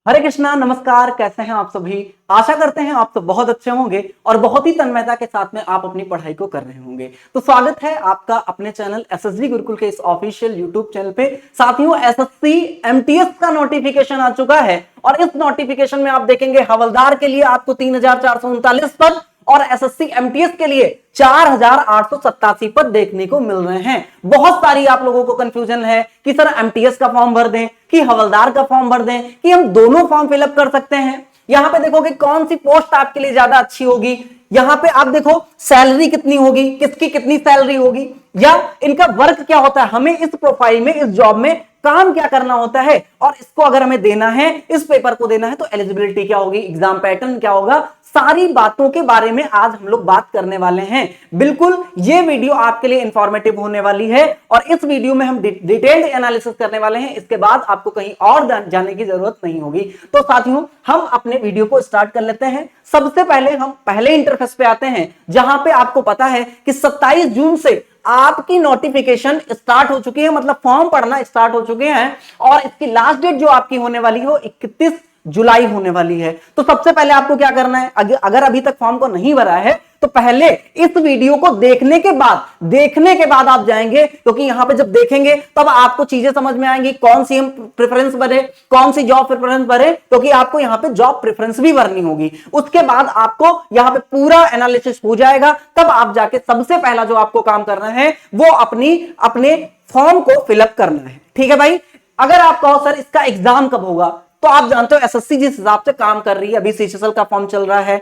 हरे कृष्णा, नमस्कार। कैसे हैं आप सभी? आशा करते हैं आप सब बहुत अच्छे होंगे और बहुत ही तन्मयता के साथ में आप अपनी पढ़ाई को कर रहे होंगे। तो स्वागत है आपका अपने चैनल एसएसजी गुरुकुल के इस ऑफिशियल यूट्यूब चैनल पे। साथियों, एसएससी एमटीएस का नोटिफिकेशन आ चुका है और इस नोटिफिकेशन में आप देखेंगे हवलदार के लिए आपको 3439 पद और एसएससी एमटीएस के लिए 4887 पद देखने को मिल रहे हैं। बहुत सारी आप लोगों को कंफ्यूजन है कि सर एमटीएस का फॉर्म भर दें कि हवलदार का फॉर्म भर दें कि हम दोनों फॉर्म फिलअप कर सकते हैं। यहां पे देखो कि कौन सी पोस्ट आपके लिए ज्यादा अच्छी होगी। यहां पे आप देखो सैलरी कितनी होगी, किसकी कितनी सैलरी होगी, या इनका वर्क क्या होता है, हमें इस प्रोफाइल में, इस जॉब में काम क्या करना होता है, और इसको अगर हमें देना है, इस पेपर को देना है तो एलिजिबिलिटी क्या होगी, एग्जाम पैटर्न क्या होगा, सारी बातों के बारे में आज हम लोग बात करने वाले हैं। बिल्कुल ये वीडियो आपके लिए इंफॉर्मेटिव होने वाली है और इस वीडियो में हम डिटेल्ड एनालिसिस करने वाले हैं। इसके बाद आपको कहीं और जाने की जरूरत नहीं होगी। तो साथियों, हम अपने वीडियो को स्टार्ट कर लेते हैं। सबसे पहले हम पहले इंटरफेस पे आते हैं जहां पे आपको पता है कि 27 जून से आपकी नोटिफिकेशन स्टार्ट हो चुकी है, मतलब फॉर्म पढ़ना स्टार्ट हो चुके हैं और इसकी लास्ट डेट जो आपकी होने वाली है 31 जुलाई होने वाली है। तो सबसे पहले आपको क्या करना है, अगर अभी तक फॉर्म को नहीं भरा है तो पहले इस वीडियो को देखने के बाद आप जाएंगे, क्योंकि यहां पे जब देखेंगे तब आपको चीजें समझ में आएंगी, कौन सी हम प्रेफरेंस भरे, कौन सी जॉब प्रेफरेंस भरे, क्योंकि आपको यहां पे जॉब प्रेफरेंस भी भरनी होगी। उसके बाद आपको यहां पे पूरा एनालिसिस हो जाएगा, तब आप जाके सबसे पहला जो आपको काम करना है वो अपने फॉर्म को फिलअप करना है। ठीक है भाई। अगर आप कहो सर इसका एग्जाम कब होगा, तो आप जानते हो एसएससी जिस हिसाब से काम कर रही है, अभी सीएचएसएल का फॉर्म चल रहा है,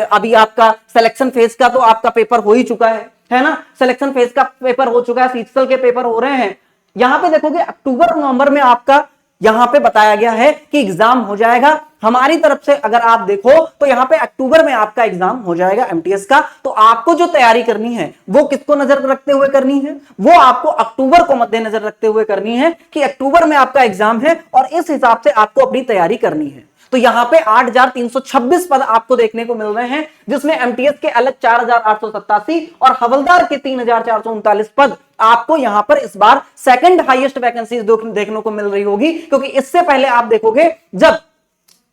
अभी आपका सिलेक्शन फेज का तो आपका पेपर हो ही चुका है ना, सिलेक्शन फेज का पेपर हो चुका है, सीएचएसएल के पेपर हो रहे हैं। यहां पे देखोगे अक्टूबर नवंबर में आपका यहां पे बताया गया है कि एग्जाम हो जाएगा। हमारी तरफ से अगर आप देखो तो यहां पे अक्टूबर में आपका एग्जाम हो जाएगा एमटीएस का। तो आपको जो तैयारी करनी है वो किसको नजर रखते हुए करनी है, वो आपको अक्टूबर को मद्देनजर रखते हुए करनी है कि अक्टूबर में आपका एग्जाम है और इस हिसाब से आपको अपनी तैयारी करनी है। तो यहां पे 8,326 पद आपको देखने को मिल रहे हैं, जिसमें एमटीएस के अलग 4,887 और हवलदार के 3,439 पद आपको यहां पर इस बार सेकंड हाईएस्ट वैकेंसीज देखने को मिल रही होगी। क्योंकि इससे पहले आप देखोगे जब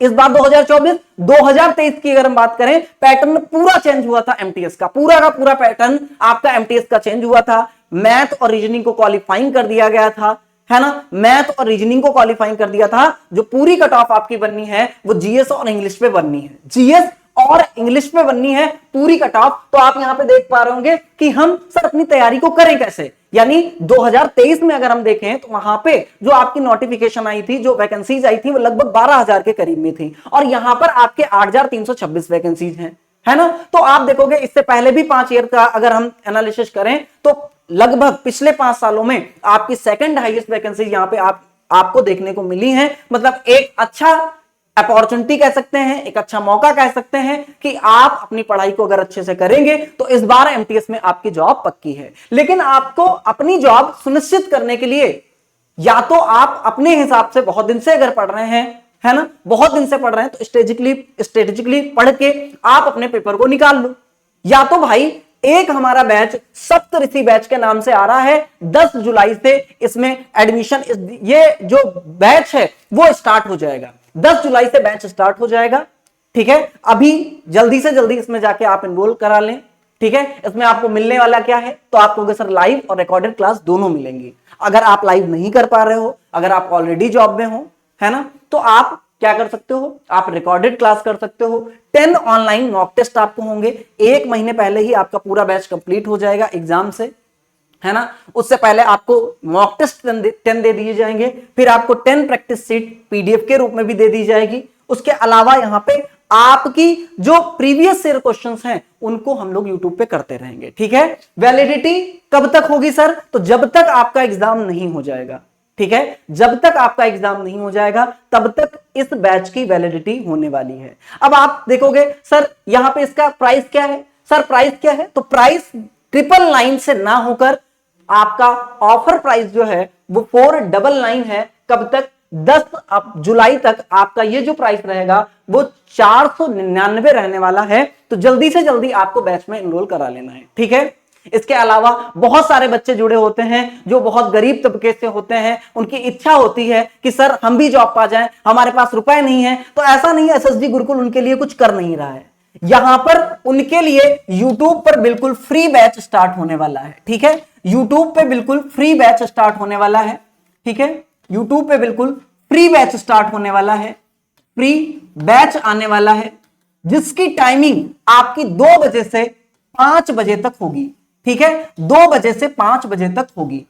इस बार 2024-2023 की अगर हम बात करें, पैटर्न पूरा चेंज हुआ था एमटीएस का पूरा पैटर्न आपका एमटीएस का चेंज हुआ था। मैथ और रीजनिंग को क्वालिफाइंग कर दिया गया था, है ना, मैथ और रीजनिंग को क्वालिफाइंग कर दिया था। जो पूरी कट ऑफ आपकी बननी है वो जीएस और इंग्लिश पे बननी है, जीएस और इंग्लिश पे बननी है पूरी कट ऑफ। तो आप यहां पे देख पा रहे होंगे कि हम सर अपनी तैयारी को करें कैसे। यानी 2023 में अगर हम देखें तो वहां पे जो आपकी नोटिफिकेशन आई थी, जो वैकेंसीज आई थी, वो लगभग 12,000 के करीब में थी और यहां पर आपके 8,326 वैकेंसीज हैं, है ना। तो आप देखोगे इससे पहले भी 5 ईयर का अगर हम एनालिसिस करें तो लगभग पिछले 5 सालों में आपकी सेकंड हाईएस्ट वैकेंसी यहां पे आपको देखने को मिली है। मतलब एक अच्छा अपॉर्चुनिटी कह सकते हैं, एक अच्छा मौका कह सकते हैं कि आप अपनी पढ़ाई को अगर अच्छे से करेंगे तो इस बार एमटीएस में आपकी जॉब पक्की है। लेकिन आपको अपनी जॉब सुनिश्चित करने के लिए या तो आप अपने हिसाब से बहुत दिन से अगर पढ़ रहे हैं, है ना, बहुत दिन से पढ़ रहे हैं, तो स्ट्रेटेजिकली पढ़ के आप अपने पेपर को निकाल लो। या तो भाई एक हमारा बैच सप्तऋषि बैच के नाम से आ रहा है, 10 जुलाई से इसमें एडमिशन, ये जो बैच है वो स्टार्ट हो जाएगा, 10 जुलाई से बैच स्टार्ट हो जाएगा। ठीक है, अभी जल्दी से जल्दी इसमें जाके आप एनरोल करा लें। ठीक है, इसमें आपको मिलने वाला क्या है, तो आपको सर लाइव और रिकॉर्डेड क्लास दोनों मिलेंगी। अगर आप लाइव नहीं कर पा रहे हो, अगर आप ऑलरेडी जॉब में हो, है ना, तो आप क्या कर सकते हो, आप रिकॉर्डेड क्लास कर सकते हो। 10 ऑनलाइन मॉक टेस्ट आपको होंगे, 1 महीने पहले ही आपका पूरा बैच कंप्लीट हो जाएगा एग्जाम से, है ना। उससे पहले आपको मॉक टेस्ट 10 दे दिए जाएंगे, फिर आपको 10 प्रैक्टिस सीट पीडीएफ के रूप में भी दे दी जाएगी। उसके अलावा यहां पे आपकी जो प्रीवियस ईयर क्वेश्चंस हैं उनको हम लोग यूट्यूब पे करते रहेंगे। ठीक है, वैलिडिटी कब तक होगी सर, तो जब तक आपका एग्जाम नहीं हो जाएगा। ठीक है, जब तक आपका एग्जाम नहीं हो जाएगा तब तक इस बैच की वैलिडिटी होने वाली है। अब आप देखोगे सर यहां पे इसका प्राइस क्या है, सर प्राइस क्या है, तो प्राइस 999 से ना होकर आपका ऑफर प्राइस जो है वो 499 है। कब तक, 10 जुलाई तक आपका ये जो प्राइस रहेगा वो 499 रहने वाला है। तो जल्दी से जल्दी आपको बैच में एनरोल करा लेना है। ठीक है, इसके अलावा बहुत सारे बच्चे जुड़े होते हैं जो बहुत गरीब तबके से होते हैं, उनकी इच्छा होती है कि सर हम भी जॉब पा जाएं, हमारे पास रुपए नहीं है। तो ऐसा नहीं है, एसएसजी गुरुकुल उनके लिए कुछ कर नहीं रहा है। यहां पर उनके लिए YouTube पर बिल्कुल फ्री बैच स्टार्ट होने वाला है। ठीक है, YouTube पे बिल्कुल फ्री बैच स्टार्ट होने वाला है। ठीक है, YouTube पे बिल्कुल फ्री बैच स्टार्ट होने वाला है, फ्री बैच आने वाला है, जिसकी टाइमिंग आपकी 2 बजे से 5 बजे तक होगी। ठीक है, 2 बजे से 5 बजे तक होगी,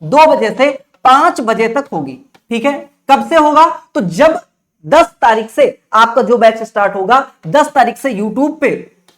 2 बजे से 5 बजे तक होगी। ठीक है, कब से होगा? तो जब 10 तारीख से आपका जो बैच स्टार्ट होगा, 10 तारीख से YouTube पे,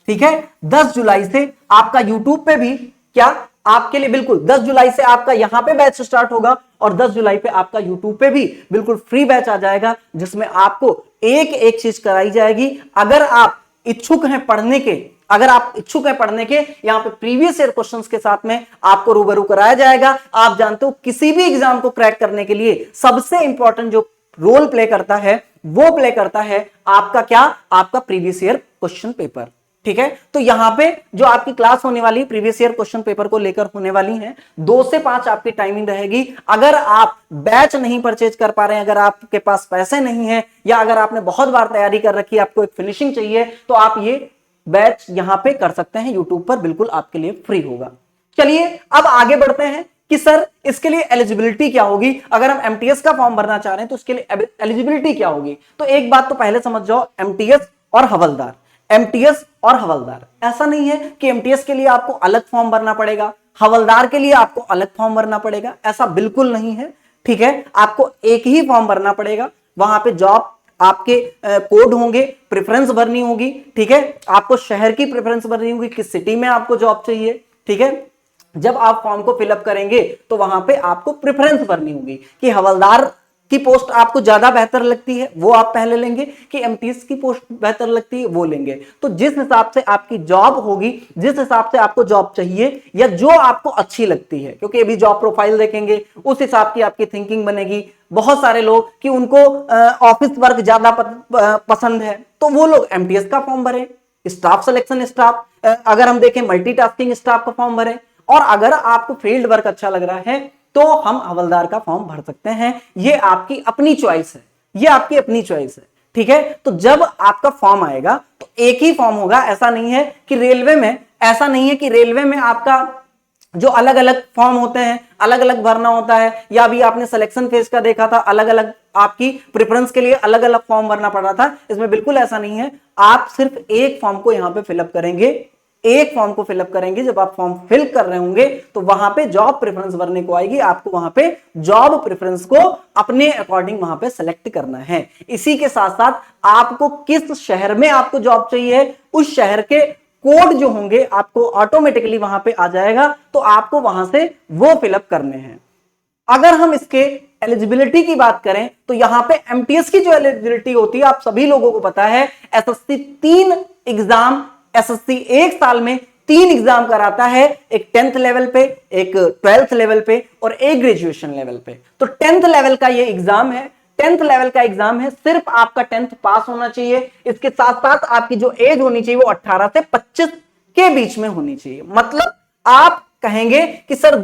ठीक है, 10 जुलाई से आपका YouTube पे भी क्या आपके लिए बिल्कुल 10 जुलाई से आपका यहां पे बैच स्टार्ट होगा और 10 जुलाई पे आपका YouTube पे भी बिल्कुल फ्री बैच आ जाएगा, जिसमें आपको एक एक चीज कराई जाएगी। अगर आप इच्छुक हैं पढ़ने के, अगर आप इच्छुक हैं पढ़ने के, यहां पे प्रीवियस ईयर क्वेश्चंस के साथ में आपको रूबरू कराया जाएगा। आप जानते हो किसी भी एग्जाम को क्रैक करने के लिए सबसे इंपॉर्टेंट जो रोल प्ले करता है वो प्ले करता है आपका क्या? आपका प्रीवियस ईयर क्वेश्चन पेपर। ठीक है, तो यहां पे जो आपकी क्लास होने वाली प्रीवियस ईयर क्वेश्चन पेपर को लेकर होने वाली है, 2 से 5 आपकी टाइमिंग रहेगी। अगर आप बैच नहीं परचेज कर पा रहे हैं, अगर आपके पास पैसे नहीं है, या अगर आपने बहुत बार तैयारी कर रखी है, आपको एक फिनिशिंग चाहिए, तो आप ये बैच यहां पे कर सकते हैं। यूट्यूब पर बिल्कुल आपके लिए फ्री होगा। चलिए अब आगे बढ़ते हैं कि सर इसके लिए एलिजिबिलिटी क्या होगी। अगर हम एमटीएस का फॉर्म भरना चाह रहे हैं तो उसके लिए एलिजिबिलिटी क्या होगी। तो एक बात तो पहले समझ जाओ, एमटीएस और हवलदार, एमटीएस और हवलदार, ऐसा नहीं है कि एमटीएस के लिए आपको अलग फॉर्म भरना पड़ेगा, हवलदार के लिए आपको अलग फॉर्म भरना पड़ेगा, ऐसा बिल्कुल नहीं है। ठीक है, आपको एक ही फॉर्म भरना पड़ेगा। वहां पे जॉब आपके कोड होंगे, प्रेफरेंस भरनी होगी। ठीक है, आपको शहर की प्रेफरेंस भरनी होगी, किस सिटी में आपको जॉब चाहिए। ठीक है, जब आप फॉर्म को फिलअप करेंगे तो वहां पे आपको प्रेफरेंस भरनी होगी कि हवलदार की पोस्ट आपको ज्यादा बेहतर लगती है, वो आप पहले लेंगे, कि एमटीएस की पोस्ट बेहतर लगती है, वो लेंगे। तो जिस हिसाब से आपकी जॉब होगी, जिस हिसाब से आपको जॉब चाहिए, या जो आपको अच्छी लगती है, क्योंकि अभी जॉब प्रोफाइल देखेंगे, उस हिसाब की आपकी थिंकिंग बनेगी। बहुत सारे लोग कि उनको ऑफिस वर्क ज्यादा पसंद है, तो वो लोग एमटीएस का फॉर्म भरें। स्टाफ सिलेक्शन स्टाफ, अगर हम देखें मल्टीटास्किंग स्टाफ का फॉर्म भरें। और अगर आपको फील्ड वर्क अच्छा लग रहा है तो हम हवलदार का फॉर्म भर सकते हैं। ये आपकी अपनी चॉइस है, ये आपकी अपनी चॉइस है। ठीक है, तो जब आपका फॉर्म आएगा तो एक ही फॉर्म होगा। ऐसा नहीं है कि रेलवे में, ऐसा नहीं है कि रेलवे में आपका जो अलग अलग फॉर्म होते हैं अलग अलग भरना होता है, या अभी आपने सिलेक्शन फेज का देखा था, अलग अलग आपकी प्रेफरेंस के लिए अलग अलग फॉर्म भरना पड़ रहा था। इसमें बिल्कुल ऐसा नहीं है, आप सिर्फ एक फॉर्म को यहां पे फिलअप करेंगे, एक फॉर्म को फिलअप करेंगे। जब आप फॉर्म फिल कर रहे होंगे तो वहां पे जॉब प्रेफरेंस भरने को आएगी, आपको वहां पे जॉब प्रेफरेंस को अपने अकॉर्डिंग वहां पे सेलेक्ट करना है। इसी के साथ साथ आपको किस शहर में आपको जॉब चाहिए, उस शहर के कोड जो होंगे आपको ऑटोमेटिकली वहां पे आ जाएगा, तो आपको वहां से वो फिलअप करने हैं। अगर हम इसके एलिजिबिलिटी की बात करें तो यहां पे एमटीएस की जो एलिजिबिलिटी होती है, आप सभी लोगों को पता है, एसएससी 3 एग्जाम, एसएससी एक साल में 3 एग्जाम कराता है, एक 10th लेवल पे, एक 12th लेवल पे और एक ग्रेजुएशन लेवल पे। तो 10th लेवल का ये एग्जाम है, 10th लेवल का एग्जाम है। सिर्फ आपका 10th पास होना चाहिए। इसके साथ साथ आपकी जो एज होनी चाहिए वो 18 से 25 के बीच में होनी चाहिए। मतलब आप कहेंगे कि सर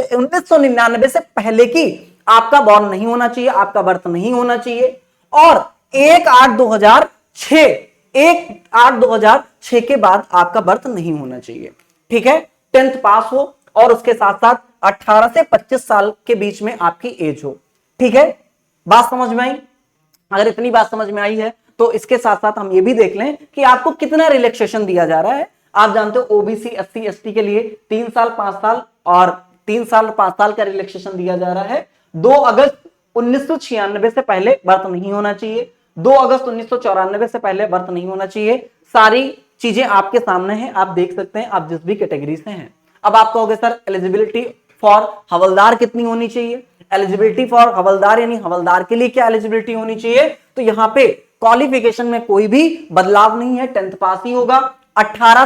1999 से पहले की आपका बॉर्न नहीं होना चाहिए, आपका बर्थ नहीं होना चाहिए, और 1/8/2006 के बाद आपका बर्थ नहीं होना चाहिए। ठीक है, 10th पास हो और उसके साथ साथ 18 से 25 साल के बीच में आपकी एज हो। ठीक है, बात समझ में आई? अगर इतनी बात समझ में आई है तो इसके साथ साथ हम ये भी देख लें कि आपको कितना रिलैक्सेशन दिया जा रहा है। आप जानते हो ओबीसी, एससी, एसटी के लिए 3 साल 5 साल और 3 साल 5 साल का रिलैक्सेशन दिया जा रहा है। 2 अगस्त 1996 से पहले बर्थ नहीं होना चाहिए, 2 अगस्त 1994 से पहले बर्थ नहीं होना चाहिए। सारी चीजें आपके सामने हैं, आप देख सकते हैं, आप जिस भी कैटेगरी से हैं। अब आप कहोगे सर एलिजिबिलिटी फॉर हवलदार कितनी होनी चाहिए। एलिजिबिलिटी फॉर हवलदार यानी हवलदार के लिए क्या एलिजिबिलिटी होनी चाहिए। तो यहां पे क्वालिफिकेशन में कोई भी बदलाव नहीं है, 10th पास ही होगा। 18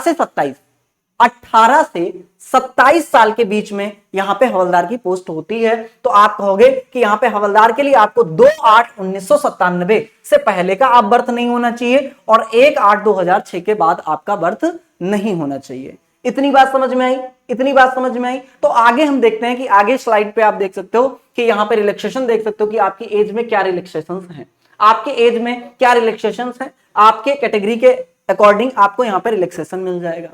से 27 साल के बीच में यहां पे हवलदार की पोस्ट होती है। तो आप कहोगे कि यहां पे हवलदार के लिए आपको 2/8/1997 से पहले का आप बर्थ नहीं होना चाहिए और 1/8/2006 के बाद आपका बर्थ नहीं होना चाहिए। इतनी बात समझ में आई? इतनी बात समझ में आई? तो आगे हम देखते हैं कि आगे स्लाइड पे आप देख सकते हो कि यहाँ पे रिलैक्सेशन देख सकते हो कि आपकी एज में क्या रिलैक्सेशन हैं, आपके एज में क्या रिलैक्सेशन हैं, आपके कैटेगरी के अकॉर्डिंग आपको यहाँ पे रिलैक्सेशन मिल जाएगा।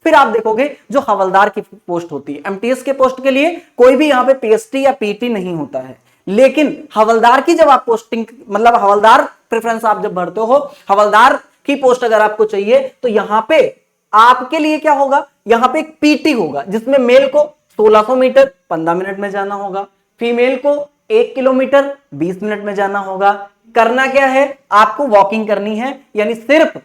फिर आप देखोगे जो हवलदार की पोस्ट होती है, एमटीएस के पोस्ट के लिए कोई भी यहाँ पे पीएसटी या पीटी नहीं होता है, लेकिन हवलदार की जब आप पोस्टिंग मतलब हवलदार प्रेफरेंस आप जब भरते हो, हवलदार की पोस्ट अगर आपको चाहिए तो यहां पे आपके लिए क्या होगा, यहां पे एक पीटी होगा जिसमें मेल को 1600 मीटर 15 मिनट में जाना होगा, फीमेल को 1 किलोमीटर 20 मिनट में जाना होगा। करना क्या है, आपको वॉकिंग करनी है, यानी सिर्फ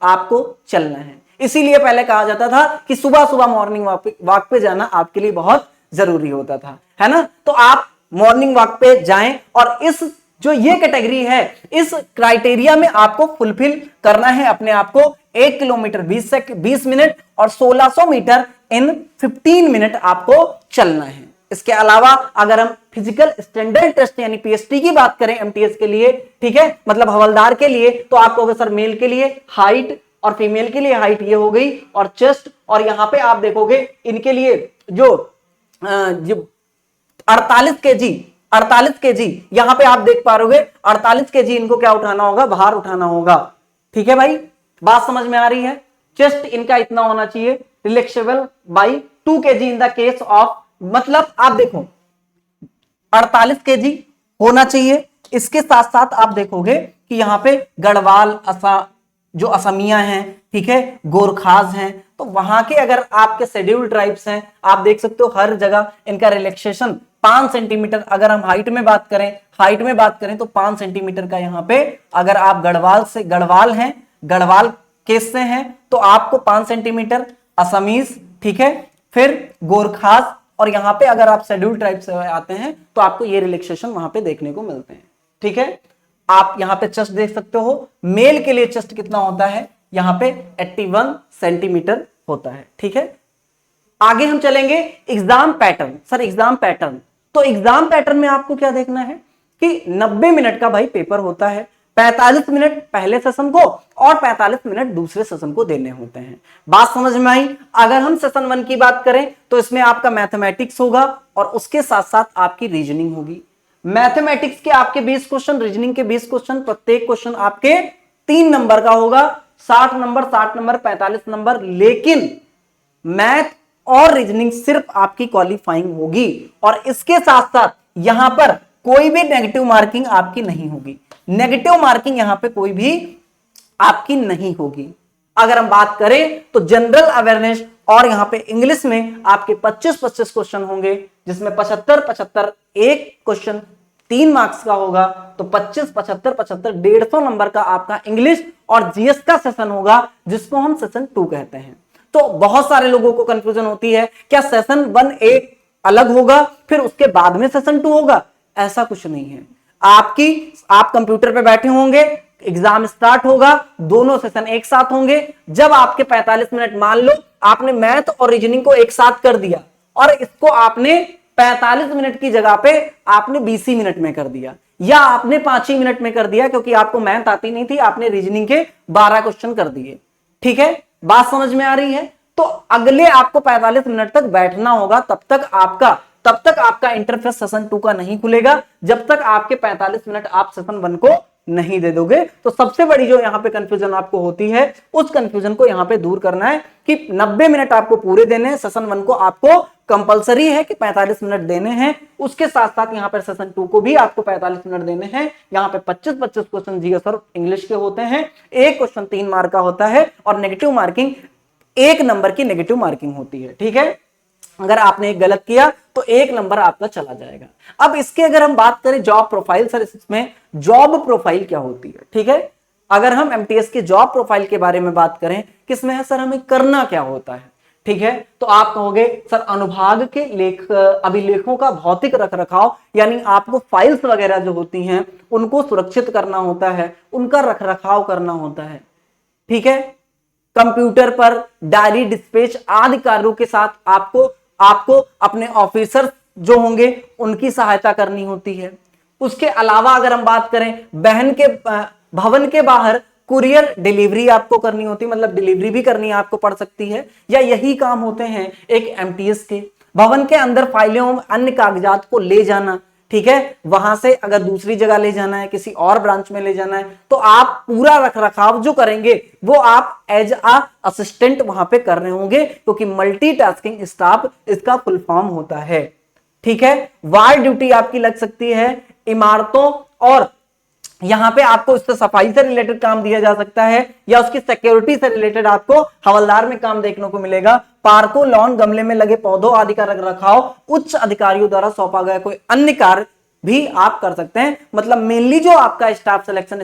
आपको चलना है। इसीलिए पहले कहा जाता था कि सुबह सुबह मॉर्निंग वॉक पे जाना आपके लिए बहुत जरूरी होता था, है ना। तो आप मॉर्निंग वॉक पे जाएं और इस जो ये कैटेगरी है इस क्राइटेरिया में आपको फुलफिल करना है अपने आप को। 1 किलोमीटर 20 मिनट और 1600 मीटर इन 15 मिनट आपको चलना है। इसके अलावा अगर हम फिजिकल स्टैंडर्ड टेस्ट यानी पीएसटी की बात करें एमटीएस के लिए, ठीक है, मतलब हवलदार के लिए, तो आपको अगर सर मेल के लिए हाइट और फीमेल के लिए हाइट ये हो गई और चेस्ट, और यहां पे आप देखोगे इनके लिए जो 48 केजी यहां पे आप देख पा रहे 48 केजी इनको क्या उठाना होगा, भार उठाना होगा। ठीक है भाई, बात समझ में आ रही है। चेस्ट इनका इतना होना चाहिए, relaxable by 2 KG in the case of, मतलब आप देखो 48 केजी होना चाहिए। इसके साथ साथ आप देखोगे कि यहां पे गढ़वाल जो असमिया हैं, ठीक है, गोरखाज हैं, तो वहां के अगर आपके शेड्यूल्ड ट्राइब्स हैं, आप देख सकते हो हर जगह इनका रिलैक्सेशन 5 सेंटीमीटर, अगर हम हाइट में बात करें तो 5 सेंटीमीटर का यहां पे, अगर आप गढ़वाल केस से हैं तो आपको 5 सेंटीमीटर, असमीज, ठीक है, फिर गोरखाज, और यहां पे अगर आप शेड्यूल्ड ट्राइब से आते हैं तो आपको ये रिलैक्सेशन वहां पे देखने को मिलते हैं। ठीक है, आप यहां पे चेस्ट देख सकते हो, मेल के लिए चेस्ट कितना होता है, यहां पे 81 सेंटीमीटर होता है। ठीक है, आगे हम चलेंगे exam pattern. Sir exam pattern, तो एग्जाम पैटर्न में आपको क्या देखना है कि 90 मिनट का भाई पेपर होता है, 45 मिनट पहले सेशन को और 45 मिनट दूसरे सेशन को देने होते हैं। बात समझ में आई? अगर हम सेशन 1 की बात करें तो इसमें आपका मैथमेटिक्स होगा और उसके साथ साथ आपकी रीजनिंग होगी। मैथमेटिक्स के आपके 20 क्वेश्चन, रीजनिंग के 20 क्वेश्चन, प्रत्येक क्वेश्चन आपके 3 नंबर का होगा, 60 नंबर 45 नंबर, लेकिन मैथ और रीजनिंग सिर्फ आपकी क्वालिफाइंग होगी और इसके साथ साथ यहां पर कोई भी नेगेटिव मार्किंग आपकी नहीं होगी। नेगेटिव मार्किंग यहां पे कोई भी आपकी नहीं होगी। अगर हम बात करें तो जनरल अवेयरनेस और यहां पे इंग्लिश में आपके 25-25 क्वेश्चन होंगे, जिसमें 75-75 एक क्वेश्चन 3 मार्क्स का होगा, तो 25-75-75 150 नंबर का आपका इंग्लिश और जीएस का सेशन होगा, जिसको हम सेशन 2 कहते हैं। तो बहुत सारे लोगों को कंफ्यूजन होती है, क्या सेशन 1A अलग होगा फिर उसके बाद में सेशन 2 होगा? ऐसा कुछ नहीं है। आप कंप्यूटर पे बैठे होंगे, एग्जाम स्टार्ट होगा, दोनों सेशन एक साथ होंगे। जब आपके 45 मिनट, मान लो आपने मैथ और रीजनिंग को एक साथ कर दिया और इसको आपने 45 मिनट की जगह पे आपने 20 मिनट में कर दिया, या आपने 5 ही मिनट में कर दिया क्योंकि आपको मैथ आती नहीं थी, आपने रीजनिंग के 12 क्वेश्चन कर दिए। ठीक है, बात समझ में आ रही है? तो अगले आपको 45 मिनट तक बैठना होगा, तब तक आपका इंटरफेस सेशन 2 का नहीं खुलेगा, जब तक आपके 45 मिनट आप सेशन 1 को नहीं दे दोगे। तो सबसे बड़ी जो यहां पे कंफ्यूजन आपको होती है, उस कंफ्यूजन को यहां पे दूर करना है कि 90 मिनट आपको पूरे देने हैं। सेशन 1 को आपको कंपलसरी है कि 45 मिनट देने हैं, उसके साथ साथ यहां पर सेशन 2 को भी आपको 45 मिनट देने हैं। यहां पे 25-25 क्वेश्चन जीएस और इंग्लिश के होते हैं, एक क्वेश्चन 3 मार्क का होता है और नेगेटिव मार्किंग 1 नंबर की नेगेटिव मार्किंग होती है। ठीक है, अगर आपने एक गलत किया तो 1 नंबर आपका चला जाएगा। अब इसके अगर हम बात करें जॉब प्रोफाइल, सर इसमें जॉब प्रोफाइल क्या होती है? ठीक है, अगर हम एमटीएस के जॉब प्रोफाइल के बारे में बात करें, किसमें है सर हमें करना क्या होता है? ठीक है, तो आप कहोगे सर अनुभाग के अभिलेखों का भौतिक रखरखाव, यानी आपको फाइल्स वगैरह जो होती हैं उनको सुरक्षित करना होता है, उनका रखरखाव करना होता है। ठीक है, कंप्यूटर पर डायरी डिस्पैच आदि कार्यों के साथ आपको अपने ऑफिसर जो होंगे उनकी सहायता करनी होती है। उसके अलावा अगर हम बात करें भवन के बाहर कुरियर डिलीवरी आपको करनी होती है, मतलब डिलीवरी भी करनी आपको पड़ सकती है, या यही काम होते हैं एक एमटीएस के। भवन के अंदर फाइलें एवं अन्य कागजात को ले जाना, ठीक है, वहां से अगर दूसरी जगह ले जाना है, किसी और ब्रांच में ले जाना है, तो आप पूरा रखरखाव जो करेंगे वो आप एज अ असिस्टेंट वहां पे कर रहे होंगे, क्योंकि मल्टीटास्किंग स्टाफ इसका फुल फॉर्म होता है, ठीक है। वार्ड ड्यूटी आपकी लग सकती है इमारतों, और यहां पे आपको इससे सफाई से रिलेटेड काम दिया जा सकता है, या उसकी सिक्योरिटी से रिलेटेड आपको हवलदार में काम देखने को मिलेगा। पार्कों, लॉन, गमले में लगे पौधों आदि का रखरखाव उच्च अधिकारियों द्वारा सौंपा गया कोई अन्य कार्य भी आप कर सकते हैं। मतलब मेनली जो आपका स्टाफ सिलेक्शन,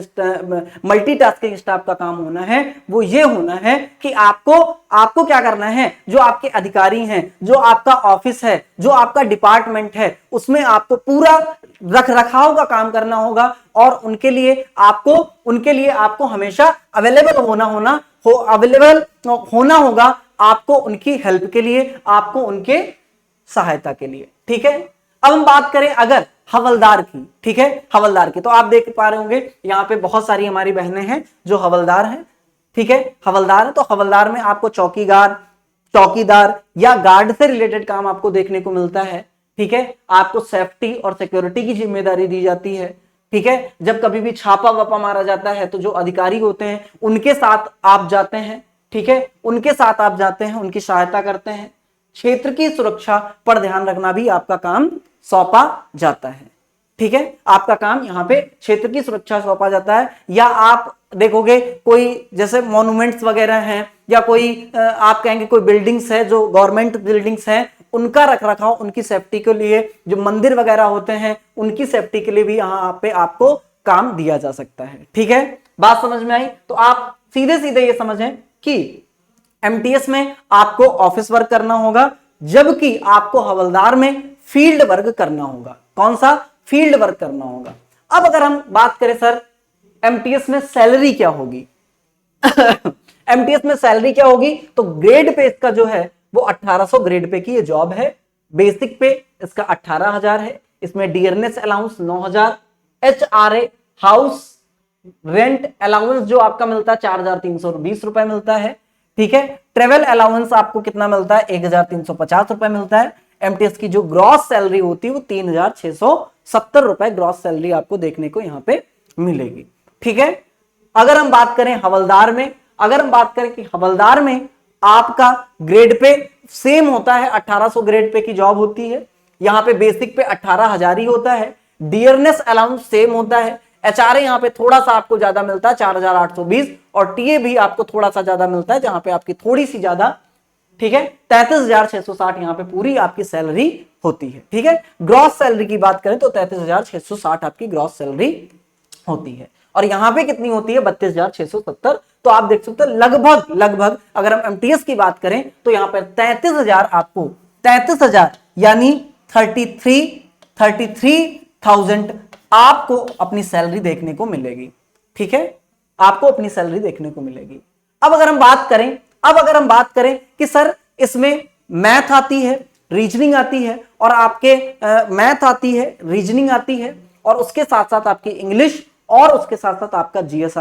मल्टीटास्किंग स्टाफ का काम होना है वो ये होना है कि आपको क्या करना है, जो आपके अधिकारी हैं, जो आपका ऑफिस है, जो आपका डिपार्टमेंट है, उसमें आपको पूरा रखरखाव का काम करना होगा, और उनके लिए आपको हमेशा अवेलेबल होना होगा, आपको उनकी हेल्प के लिए, आपको उनके सहायता के लिए, ठीक है। अब हम बात करें अगर हवलदार की, ठीक है, हवलदार की, तो आप देख पा रहे होंगे यहां पे बहुत सारी हमारी बहनें हैं जो हवलदार हैं, ठीक है, हवलदार है। तो हवलदार में आपको चौकीदार या गार्ड से रिलेटेड काम आपको देखने को मिलता है, ठीक है। आपको सेफ्टी और सिक्योरिटी की जिम्मेदारी दी जाती है, ठीक है। जब कभी भी छापा वापा मारा जाता है तो जो अधिकारी होते हैं उनके साथ आप जाते हैं, ठीक है, उनके साथ आप जाते हैं, उनकी सहायता करते हैं। क्षेत्र की सुरक्षा पर ध्यान रखना भी आपका काम सौंपा जाता है, ठीक है। आपका काम यहाँ पे क्षेत्र की सुरक्षा सौंपा जाता है। या आप देखोगे कोई जैसे मॉन्यूमेंट्स वगैरह हैं, या कोई आप कहेंगे कोई बिल्डिंग्स है जो गवर्नमेंट बिल्डिंग्स हैं, उनका रखरखाव, उनकी सेफ्टी के लिए, जो मंदिर वगैरह होते हैं उनकी सेफ्टी के लिए भी यहाँ पे आपको काम दिया जा सकता है, ठीक है। बात समझ में आई? तो आप सीधे सीधे ये समझें कि एमटीएस में आपको ऑफिस वर्क करना होगा, जबकि आपको हवलदार में फील्ड वर्क करना होगा। कौन सा? फील्ड वर्क करना होगा। अब अगर हम बात करें सर एमटीएस में सैलरी क्या होगी एमटीएस में सैलरी क्या होगी, तो ग्रेड पे इसका जो है वो 1800 ग्रेड पे की ये जॉब है। बेसिक पे इसका 18,000 है, इसमें dearness allowance 9,000, HRA house rent allowance जो आपका मिलता है 4,320 रुपए मिलता है, ठीक है। ट्रेवल अलाउंस आपको कितना मिलता है? 1,350 रुपए मिलता है। एमटीएस की जो ग्रॉस सैलरी होती है वो 3,670 रुपए ग्रॉस सैलरी आपको देखने को यहां पे मिलेगी, ठीक है। अगर हम बात करें हवलदार में, कि हवलदार में आपका ग्रेड पे सेम होता है, 1800 ग्रेड पे की जॉब होती है। यहां पे बेसिक पे 18,000 ही होता है। डियरनेस अलाउंस सेम होता है। एचआरए यहां पे थोड़ा सा आपको ज्यादा मिलता है 4,820, और टीए भी आपको थोड़ा सा ज्यादा मिलता है, जहां पे आपकी थोड़ी सी ज्यादा, ठीक है, 33,660 यहां पे पूरी आपकी सैलरी होती है, ठीक है। ग्रॉस सैलरी की बात करें तो 33,660 आपकी ग्रॉस सैलरी होती है, और यहां पे कितनी होती है? 32,670। तो आप देख सकते हो लगभग अगर हम एमटीएस की बात करें तो यहां पर 33,000 यानी 33,000 आपको अपनी सैलरी देखने को मिलेगी, ठीक है, आपको अपनी सैलरी देखने को मिलेगी। अब अगर हम बात करें कि सर इसमें मैथ आती है, रीजनिंग आती है, और आपके मैथ आती है, रीजनिंग आती है, और उसके साथ साथ आपकी इंग्लिश, और उसके साथ साथ आपका जीएस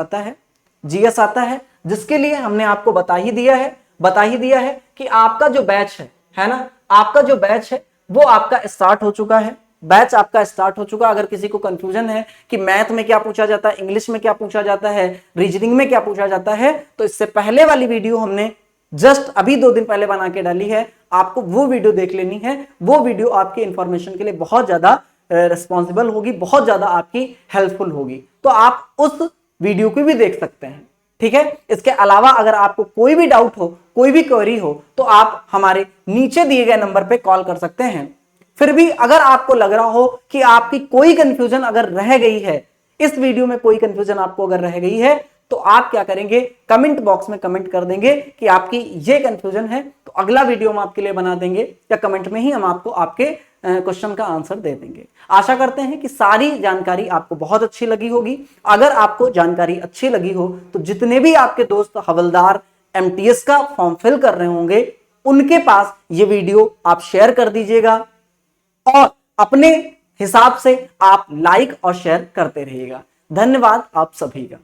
आता है, जिसके लिए हमने आपको बता ही दिया है कि आपका जो बैच है ना, आपका जो बैच है वो आपका स्टार्ट हो चुका है। अगर किसी को कंफ्यूजन है कि मैथ में क्या पूछा जाता है, इंग्लिश में क्या पूछा जाता है, रीजनिंग में क्या पूछा जाता है, तो इससे पहले वाली वीडियो हमने जस्ट अभी 2 दिन पहले बना के डाली है, आपको वो वीडियो देख लेनी है। वो वीडियो आपकी इंफॉर्मेशन के लिए बहुत ज्यादा रिस्पॉन्सिबल होगी, बहुत ज्यादा आपकी हेल्पफुल होगी, तो आप उस वीडियो को भी देख सकते हैं, ठीक है। इसके अलावा अगर आपको कोई भी डाउट हो, कोई भी क्वेरी हो, तो आप हमारे नीचे दिए गए नंबर पे कॉल कर सकते हैं। फिर भी अगर आपको लग रहा हो कि आपकी कोई कंफ्यूजन अगर रह गई है, इस वीडियो में कोई कंफ्यूजन आपको अगर रह गई है, तो आप क्या करेंगे? कमेंट बॉक्स में कमेंट कर देंगे कि आपकी ये कंफ्यूजन है, तो अगला वीडियो हम आपके लिए बना देंगे, या कमेंट में ही हम आपको आपके क्वेश्चन का आंसर दे देंगे। आशा करते हैं कि सारी जानकारी आपको बहुत अच्छी लगी होगी। अगर आपको जानकारी अच्छी लगी हो तो जितने भी आपके दोस्त हवलदार एमटीएस का फॉर्म फिल कर रहे होंगे, उनके पास ये वीडियो आप शेयर कर दीजिएगा, और अपने हिसाब से आप लाइक और शेयर करते रहिएगा। धन्यवाद आप सभी का।